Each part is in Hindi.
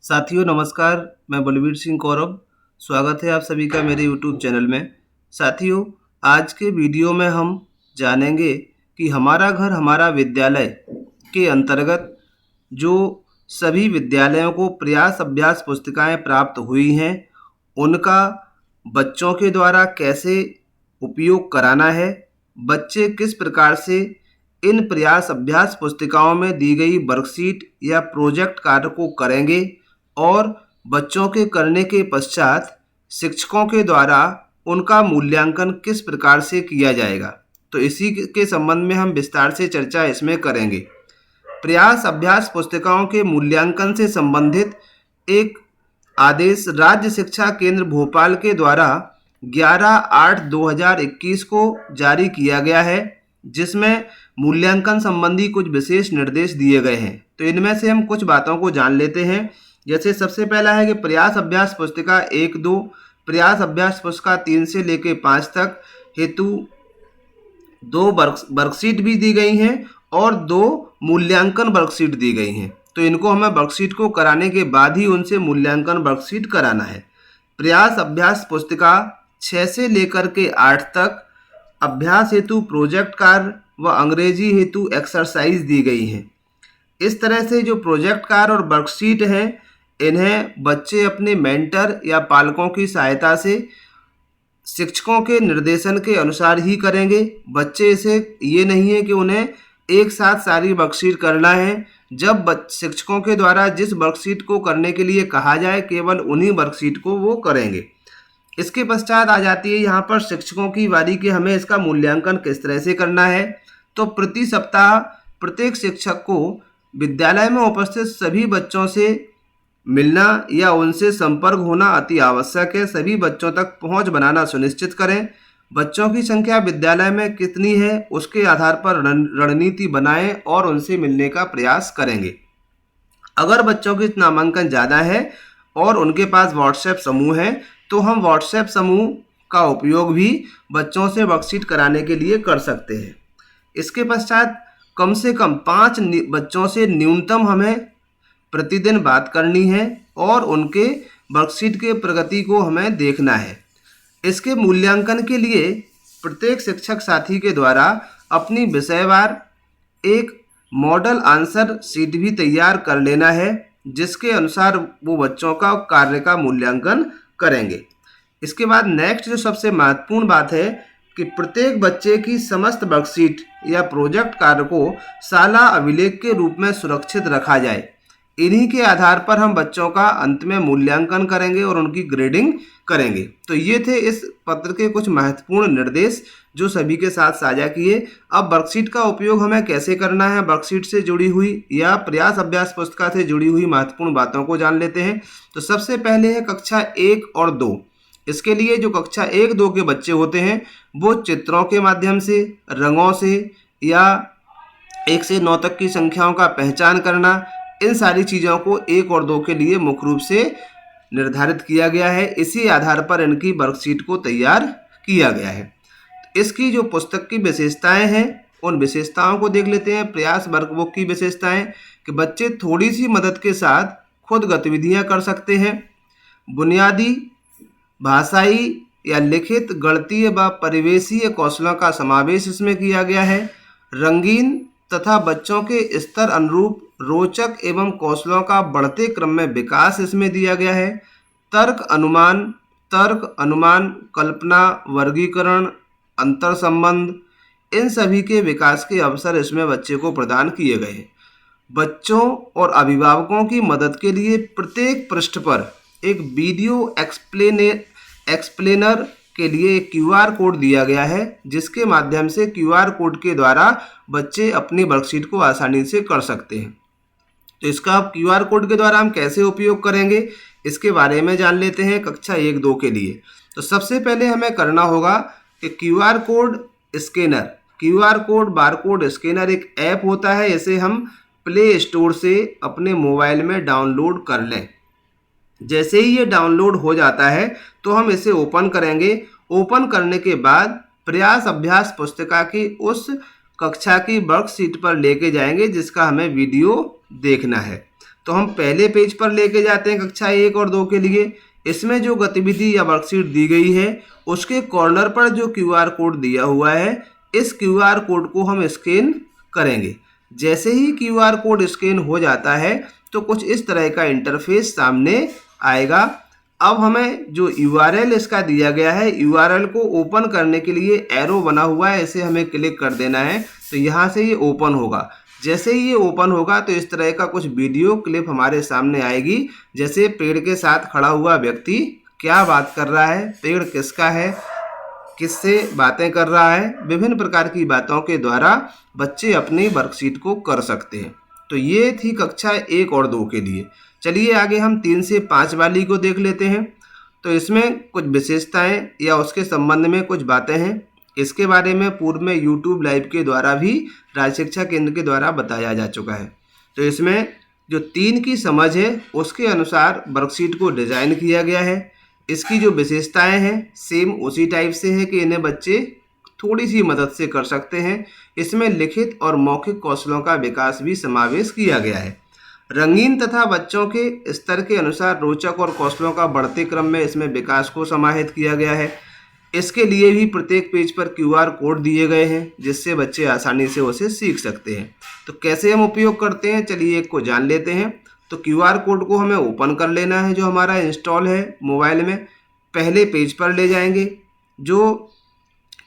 साथियों नमस्कार, मैं बलवीर सिंह कौरव। स्वागत है आप सभी का मेरे यूट्यूब चैनल में। साथियों, आज के वीडियो में हम जानेंगे कि हमारा घर हमारा विद्यालय के अंतर्गत जो सभी विद्यालयों को प्रयास अभ्यास पुस्तिकाएं प्राप्त हुई हैं, उनका बच्चों के द्वारा कैसे उपयोग कराना है, बच्चे किस प्रकार से इन प्रयास अभ्यास पुस्तिकाओं में दी गई वर्कशीट या प्रोजेक्ट कार्य को करेंगे और बच्चों के करने के पश्चात शिक्षकों के द्वारा उनका मूल्यांकन किस प्रकार से किया जाएगा। तो इसी के संबंध में हम विस्तार से चर्चा इसमें करेंगे। प्रयास अभ्यास पुस्तिकाओं के मूल्यांकन से संबंधित एक आदेश राज्य शिक्षा केंद्र भोपाल के द्वारा 11/8/2021 को जारी किया गया है, जिसमें मूल्यांकन संबंधी कुछ विशेष निर्देश दिए गए हैं। तो इनमें से हम कुछ बातों को जान लेते हैं। जैसे सबसे पहला है कि प्रयास अभ्यास पुस्तिका 1-2, प्रयास अभ्यास पुस्तिका 3 से लेकर 5 तक हेतु 2 वर्कशीट भी दी गई हैं और 2 मूल्यांकन वर्कशीट दी गई हैं। तो इनको हमें वर्कशीट को कराने के बाद ही उनसे मूल्यांकन वर्कशीट कराना है। प्रयास अभ्यास पुस्तिका 6 से लेकर के 8 तक अभ्यास हेतु प्रोजेक्ट कार्य व अंग्रेजी हेतु एक्सरसाइज दी गई हैं। इस तरह से जो प्रोजेक्ट कार्य और वर्कशीट हैं, इन्हें बच्चे अपने मेंटर या पालकों की सहायता से शिक्षकों के निर्देशन के अनुसार ही करेंगे। बच्चे इसे ये नहीं है कि उन्हें एक साथ सारी वर्कशीट करना है। जब शिक्षकों के द्वारा जिस वर्कशीट को करने के लिए कहा जाए, केवल उन्हीं वर्कशीट को वो करेंगे। इसके पश्चात आ जाती है यहाँ पर शिक्षकों की बारी कि हमें इसका मूल्यांकन किस तरह से करना है। तो प्रति सप्ताह प्रत्येक शिक्षक को विद्यालय में उपस्थित सभी बच्चों से मिलना या उनसे संपर्क होना अति आवश्यक है। सभी बच्चों तक पहुंच बनाना सुनिश्चित करें। बच्चों की संख्या विद्यालय में कितनी है, उसके आधार पर रणनीति बनाएं और उनसे मिलने का प्रयास करेंगे। अगर बच्चों की नामांकन ज़्यादा है और उनके पास व्हाट्सएप समूह है, तो हम व्हाट्सएप समूह का उपयोग भी बच्चों से वर्कशीट कराने के लिए कर सकते हैं। इसके पश्चात कम से कम 5 बच्चों से न्यूनतम हमें प्रतिदिन बात करनी है और उनके वर्कशीट के प्रगति को हमें देखना है। इसके मूल्यांकन के लिए प्रत्येक शिक्षक साथी के द्वारा अपनी विषयवार एक मॉडल आंसर शीट भी तैयार कर लेना है, जिसके अनुसार वो बच्चों का कार्य का मूल्यांकन करेंगे। इसके बाद नेक्स्ट जो सबसे महत्वपूर्ण बात है कि प्रत्येक बच्चे की समस्त वर्कशीट या प्रोजेक्ट कार्य को साला अभिलेख के रूप में सुरक्षित रखा जाए। इन्हीं के आधार पर हम बच्चों का अंत में मूल्यांकन करेंगे और उनकी ग्रेडिंग करेंगे। तो ये थे इस पत्र के कुछ महत्वपूर्ण निर्देश जो सभी के साथ साझा किए। अब वर्कशीट का उपयोग हमें कैसे करना है, वर्कशीट से जुड़ी हुई या प्रयास अभ्यास पुस्तिका से जुड़ी हुई महत्वपूर्ण बातों को जान लेते हैं। तो सबसे पहले है कक्षा 1 और 2। इसके लिए जो कक्षा 1-2 के बच्चे होते हैं, वो चित्रों के माध्यम से, रंगों से या 1 से 9 तक की संख्याओं का पहचान करना, इन सारी चीज़ों को 1 और 2 के लिए मुख्य रूप से निर्धारित किया गया है। इसी आधार पर इनकी वर्कशीट को तैयार किया गया है। इसकी जो पुस्तक की विशेषताएं हैं, उन विशेषताओं को देख लेते हैं। प्रयास वर्कबुक की विशेषताएं कि बच्चे थोड़ी सी मदद के साथ खुद गतिविधियां कर सकते हैं। बुनियादी भाषाई या लिखित, गणितीय व परिवेशीय कौशलों का समावेश इसमें किया गया है। रंगीन तथा बच्चों के स्तर अनुरूप रोचक एवं कौशलों का बढ़ते क्रम में विकास इसमें दिया गया है। तर्क अनुमान, कल्पना, वर्गीकरण, अंतर संबंध, इन सभी के विकास के अवसर इसमें बच्चे को प्रदान किए गए हैं। बच्चों और अभिभावकों की मदद के लिए प्रत्येक पृष्ठ पर एक वीडियो एक्सप्लेनर के लिए एक QR कोड दिया गया है, जिसके माध्यम से QR कोड के द्वारा बच्चे अपनी वर्कशीट को आसानी से कर सकते हैं। तो इसका QR कोड के द्वारा हम कैसे उपयोग करेंगे, इसके बारे में जान लेते हैं कक्षा 1-2 के लिए। तो सबसे पहले हमें करना होगा कि QR code scanner, QR code barcode scanner एक ऐप होता है। इसे हम प्ले स्टोर से अपने मोबाइल में डाउनलोड कर लें। जैसे ही ये डाउनलोड हो जाता है तो हम इसे ओपन करेंगे। ओपन करने के बाद प्रयास अभ्यास पुस्तिका की उस कक्षा की वर्कशीट पर लेके जाएंगे जिसका हमें वीडियो देखना है। तो हम पहले पेज पर लेके जाते हैं कक्षा 1 और 2 के लिए। इसमें जो गतिविधि या वर्कशीट दी गई है उसके कॉर्नर पर जो QR कोड दिया हुआ है, इस QR कोड को हम स्कैन करेंगे। जैसे ही QR कोड स्कैन हो जाता है तो कुछ इस तरह का इंटरफेस सामने आएगा। अब हमें जो URL इसका दिया गया है, URL को ओपन करने के लिए एरो बना हुआ है, इसे हमें क्लिक कर देना है। तो यहाँ से ये ओपन होगा। जैसे ही ये ओपन होगा तो इस तरह का कुछ वीडियो क्लिप हमारे सामने आएगी, जैसे पेड़ के साथ खड़ा हुआ व्यक्ति क्या बात कर रहा है, पेड़ किसका है, किससे बातें कर रहा है, विभिन्न प्रकार की बातों के द्वारा बच्चे अपनी वर्कशीट को कर सकते हैं। तो ये थी कक्षा 1 और 2 के लिए। चलिए आगे हम 3 से 5 वाली को देख लेते हैं। तो इसमें कुछ विशेषताएं या उसके संबंध में कुछ बातें हैं। इसके बारे में पूर्व में YouTube लाइव के द्वारा भी राज्य शिक्षा केंद्र के द्वारा बताया जा चुका है। तो इसमें जो 3 की समझ है उसके अनुसार वर्कशीट को डिज़ाइन किया गया है। इसकी जो विशेषताएं हैं सेम उसी टाइप से है कि इन्हें बच्चे थोड़ी सी मदद से कर सकते हैं। इसमें लिखित और मौखिक कौशलों का विकास भी समावेश किया गया है। रंगीन तथा बच्चों के स्तर के अनुसार रोचक और कौशलों का बढ़ते क्रम में इसमें विकास को समाहित किया गया है। इसके लिए भी प्रत्येक पेज पर QR कोड दिए गए हैं, जिससे बच्चे आसानी से उसे सीख सकते हैं। तो कैसे हम उपयोग करते हैं, चलिए एक को जान लेते हैं। तो QR कोड को हमें ओपन कर लेना है, जो हमारा इंस्टॉल है मोबाइल में। पहले पेज पर ले जाएंगे, जो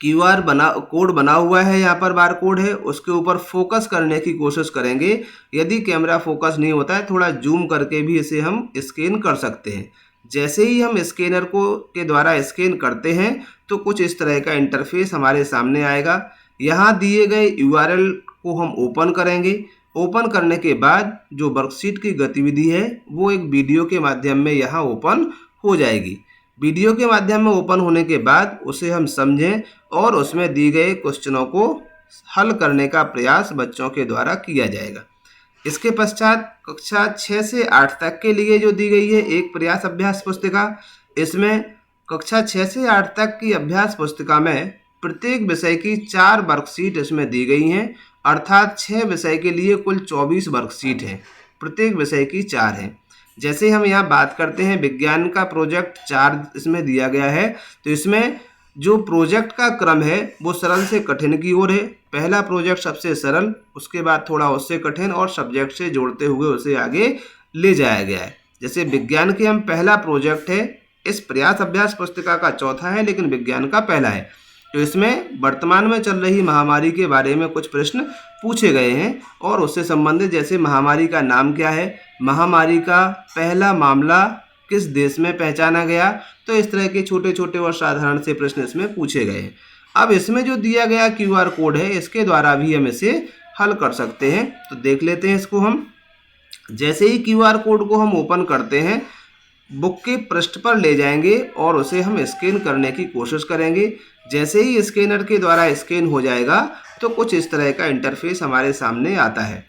कोड बना हुआ है, यहाँ पर बार कोड है, उसके ऊपर फोकस करने की कोशिश करेंगे। यदि कैमरा फोकस नहीं होता है, थोड़ा जूम करके भी इसे हम स्कैन कर सकते हैं। जैसे ही हम स्कैनर के द्वारा स्कैन करते हैं तो कुछ इस तरह का इंटरफेस हमारे सामने आएगा। यहाँ दिए गए URL को हम ओपन करेंगे। ओपन करने के बाद जो वर्कशीट की गतिविधि है वो एक वीडियो के माध्यम में यहाँ ओपन हो जाएगी। वीडियो के माध्यम में ओपन होने के बाद उसे हम समझें और उसमें दिए गए क्वेश्चनों को हल करने का प्रयास बच्चों के द्वारा किया जाएगा। इसके पश्चात कक्षा 6 से 8 तक के लिए जो दी गई है एक प्रयास अभ्यास पुस्तिका। इसमें कक्षा 6 से 8 तक की अभ्यास पुस्तिका में प्रत्येक विषय की 4 वर्कशीट इसमें दी गई हैं, अर्थात 6 विषय के लिए कुल 24 वर्कशीट हैं। प्रत्येक विषय की 4 हैं। जैसे हम यहाँ बात करते हैं विज्ञान का प्रोजेक्ट 4 इसमें दिया गया है। तो इसमें जो प्रोजेक्ट का क्रम है वो सरल से कठिन की ओर है। पहला प्रोजेक्ट सबसे सरल, उसके बाद थोड़ा उससे कठिन और सब्जेक्ट से जोड़ते हुए उसे आगे ले जाया गया है। जैसे विज्ञान के हम पहला प्रोजेक्ट है, इस प्रयास अभ्यास पुस्तिका का चौथा है लेकिन विज्ञान का पहला है। तो इसमें वर्तमान में चल रही महामारी के बारे में कुछ प्रश्न पूछे गए हैं और उससे संबंधित, जैसे महामारी का नाम क्या है, महामारी का पहला मामला किस देश में पहचाना गया। तो इस तरह के छोटे छोटे और साधारण से प्रश्न इसमें पूछे गए हैं। अब इसमें जो दिया गया QR कोड है इसके द्वारा भी हम इसे हल कर सकते हैं। तो देख लेते हैं इसको हम। जैसे ही QR कोड को हम ओपन करते हैं, बुक के पृष्ठ पर ले जाएंगे और उसे हम स्कैन करने की कोशिश करेंगे। जैसे ही स्कैनर के द्वारा स्कैन हो जाएगा तो कुछ इस तरह का इंटरफेस हमारे सामने आता है।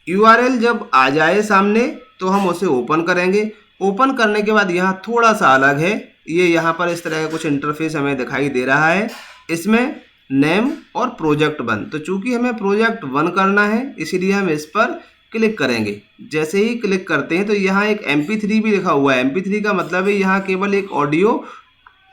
URL जब आ जाए सामने तो हम उसे ओपन करेंगे। ओपन करने के बाद यहाँ थोड़ा सा अलग है, ये यहाँ पर इस तरह का कुछ इंटरफेस हमें दिखाई दे रहा है। इसमें नेम और प्रोजेक्ट 1, तो चूंकि हमें प्रोजेक्ट 1 करना है इसीलिए हम इस पर क्लिक करेंगे। जैसे ही क्लिक करते हैं तो यहाँ एक MP3 भी लिखा हुआ है। MP3 का मतलब है यहाँ केवल एक ऑडियो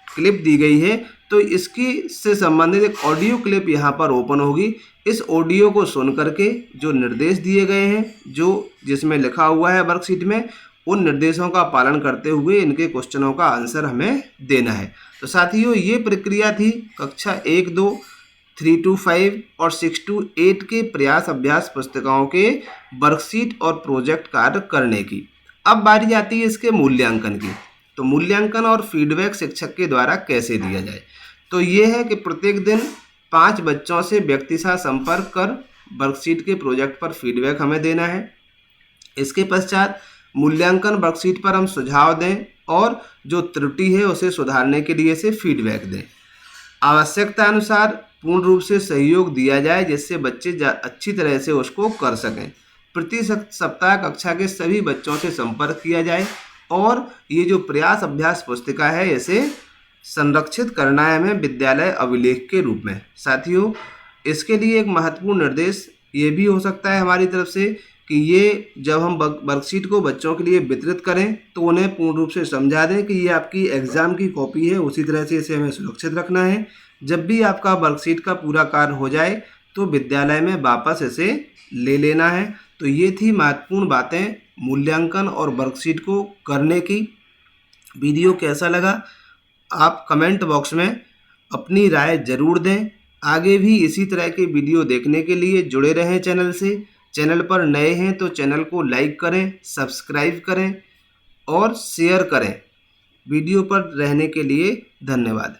क्लिप दी गई है, तो इसकी से संबंधित एक ऑडियो क्लिप यहाँ पर ओपन होगी। इस ऑडियो को सुन करके जो निर्देश दिए गए हैं, जो जिसमें लिखा हुआ है वर्कशीट में, उन निर्देशों का पालन करते हुए इनके क्वेश्चनों का आंसर हमें देना है। तो साथियों, ये प्रक्रिया थी कक्षा 1, 2, 3 to 5 और 6 to 8 के प्रयास अभ्यास पुस्तिकाओं के वर्कशीट और प्रोजेक्ट कार्य करने की। अब बारी आती है इसके मूल्यांकन की। तो मूल्यांकन और फीडबैक शिक्षक के द्वारा कैसे दिया जाए। तो ये है कि प्रत्येक दिन 5 बच्चों से व्यक्तिशः संपर्क कर वर्कशीट के प्रोजेक्ट पर फीडबैक हमें देना है। इसके पश्चात मूल्यांकन वर्कशीट पर हम सुझाव दें और जो त्रुटि है उसे सुधारने के लिए से फीडबैक दें। आवश्यकता अनुसार पूर्ण रूप से सहयोग दिया जाए जिससे बच्चे अच्छी तरह से उसको कर सकें। प्रति सप्ताह कक्षा के सभी बच्चों से संपर्क किया जाए और ये जो प्रयास अभ्यास पुस्तिका है इसे संरक्षित करना है हमें विद्यालय अभिलेख के रूप में। साथियों, इसके लिए एक महत्वपूर्ण निर्देश ये भी हो सकता है हमारी तरफ से कि ये जब हम वर्कशीट को बच्चों के लिए वितरित करें तो उन्हें पूर्ण रूप से समझा दें कि ये आपकी एग्ज़ाम की कॉपी है, उसी तरह से इसे हमें सुरक्षित रखना है। जब भी आपका वर्कशीट का पूरा कार्य हो जाए तो विद्यालय में वापस इसे ले लेना है। तो ये थी महत्वपूर्ण बातें मूल्यांकन और वर्कशीट को करने की। वीडियो कैसा लगा आप कमेंट बॉक्स में अपनी राय ज़रूर दें। आगे भी इसी तरह के वीडियो देखने के लिए जुड़े रहें चैनल से। चैनल पर नए हैं तो चैनल को लाइक करें, सब्सक्राइब करें और शेयर करें। वीडियो पर रहने के लिए धन्यवाद।